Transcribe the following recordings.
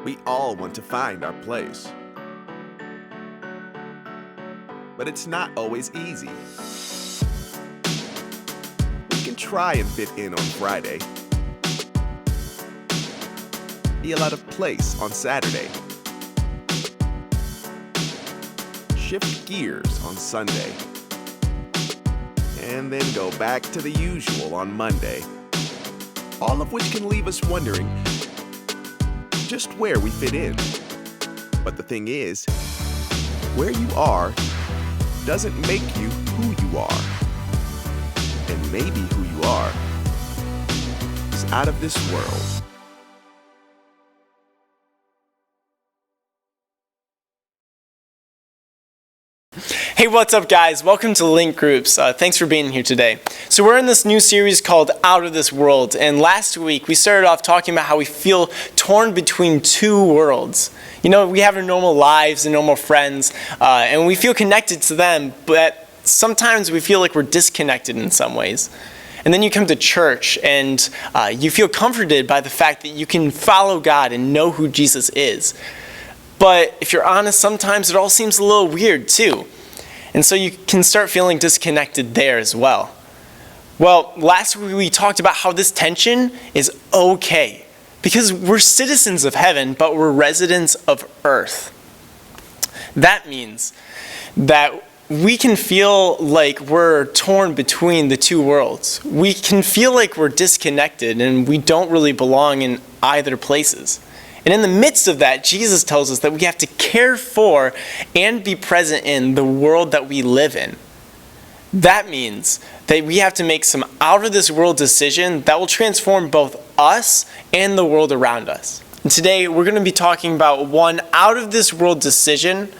We all want to find our place. But it's not always easy. We can try and fit in on Friday. Feel out of place on Saturday. Shift gears on Sunday. And then go back to the usual on Monday. All of which can leave us wondering just where we fit in. But the thing is, where you are doesn't make you who you are. And maybe who you are is out of this world. Hey, what's up, guys? Welcome to Link Groups. Thanks for being here today. So we're in this new series called Out of This World, and last week we started off talking about how we feel torn between two worlds. You know, we have our normal lives and normal friends, and we feel connected to them, but sometimes we feel like we're disconnected in some ways. And then you come to church, and you feel comforted by the fact that you can follow God and know who Jesus is. But if you're honest, sometimes it all seems a little weird too. And so you can start feeling disconnected there as well. Well, last week we talked about how this tension is okay, because we're citizens of heaven, but we're residents of earth. That means that we can feel like we're torn between the two worlds. We can feel like we're disconnected and we don't really belong in either places. And in the midst of that, Jesus tells us that we have to care for and be present in the world that we live in. That means that we have to make some out-of-this-world decision that will transform both us and the world around us. And today, we're going to be talking about one out-of-this-world decision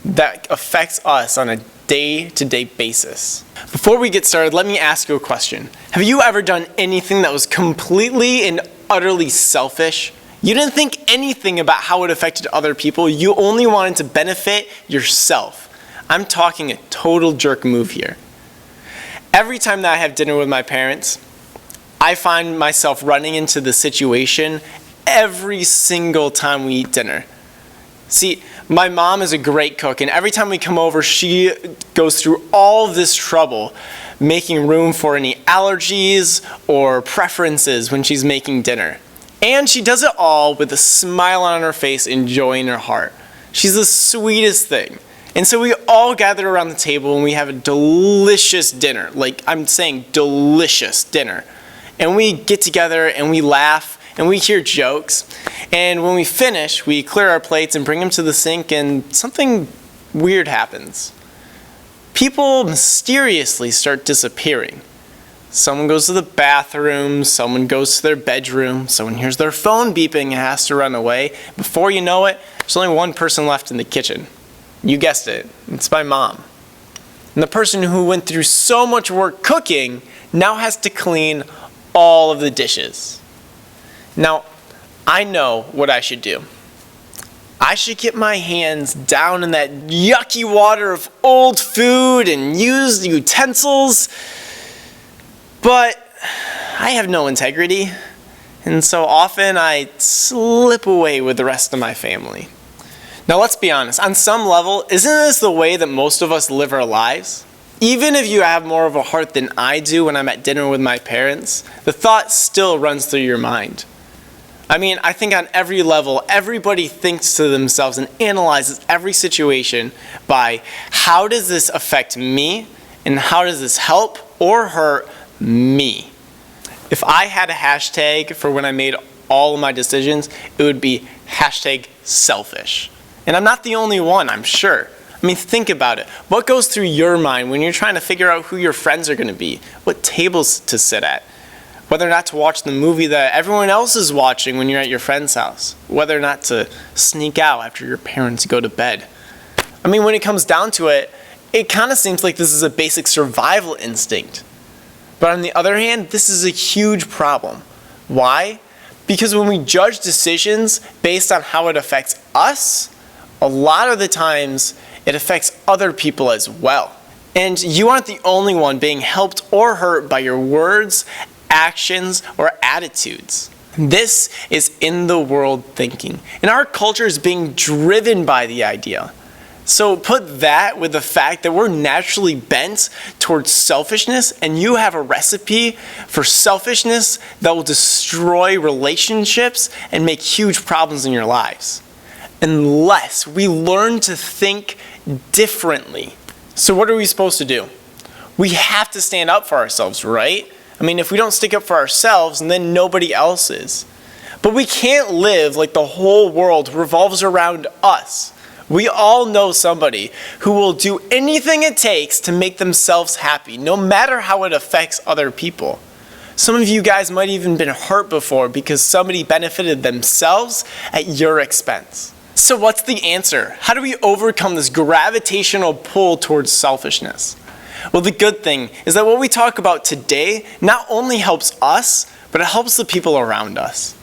that affects us on a day-to-day basis. Before we get started, let me ask you a question. Have you ever done anything that was completely and utterly selfish? You didn't think anything about how it affected other people. You only wanted to benefit yourself. I'm talking a total jerk move here. Every time that I have dinner with my parents, I find myself running into the situation every single time we eat dinner. See, my mom is a great cook, and every time we come over, she goes through all this trouble making room for any allergies or preferences when she's making dinner. And she does it all with a smile on her face and joy in her heart. She's the sweetest thing. And so we all gather around the table and we have a delicious dinner. Like, I'm saying delicious dinner. And we get together and we laugh and we hear jokes. And when we finish, we clear our plates and bring them to the sink, and something weird happens. People mysteriously start disappearing. Someone goes to the bathroom, someone goes to their bedroom, someone hears their phone beeping and has to run away. Before you know it, there's only one person left in the kitchen. You guessed it, it's my mom. And the person who went through so much work cooking now has to clean all of the dishes. Now, I know what I should do. I should get my hands down in that yucky water of old food and use the utensils. But I have no integrity, and so often I slip away with the rest of my family. Now let's be honest, on some level, isn't this the way that most of us live our lives? Even if you have more of a heart than I do when I'm at dinner with my parents, the thought still runs through your mind. I mean, I think on every level, everybody thinks to themselves and analyzes every situation by how does this affect me, and how does this help or hurt me. If I had a hashtag for when I made all of my decisions, it would be #selfish. And I'm not the only one, I'm sure. I mean, think about it. What goes through your mind when you're trying to figure out who your friends are going to be, what tables to sit at, whether or not to watch the movie that everyone else is watching when you're at your friend's house, whether or not to sneak out after your parents go to bed. I mean, when it comes down to it, it kind of seems like this is a basic survival instinct. But on the other hand, this is a huge problem. Why? Because when we judge decisions based on how it affects us, a lot of the times it affects other people as well. And you aren't the only one being helped or hurt by your words, actions, or attitudes. This is in the world thinking, and our culture is being driven by the idea. So put that with the fact that we're naturally bent towards selfishness, and you have a recipe for selfishness that will destroy relationships and make huge problems in your lives, unless we learn to think differently. So what are we supposed to do? We have to stand up for ourselves, right? I mean, if we don't stick up for ourselves, then nobody else is. But we can't live like the whole world revolves around us. We all know somebody who will do anything it takes to make themselves happy, no matter how it affects other people. Some of you guys might even been hurt before because somebody benefited themselves at your expense. So what's the answer? How do we overcome this gravitational pull towards selfishness? Well, the good thing is that what we talk about today not only helps us, but it helps the people around us.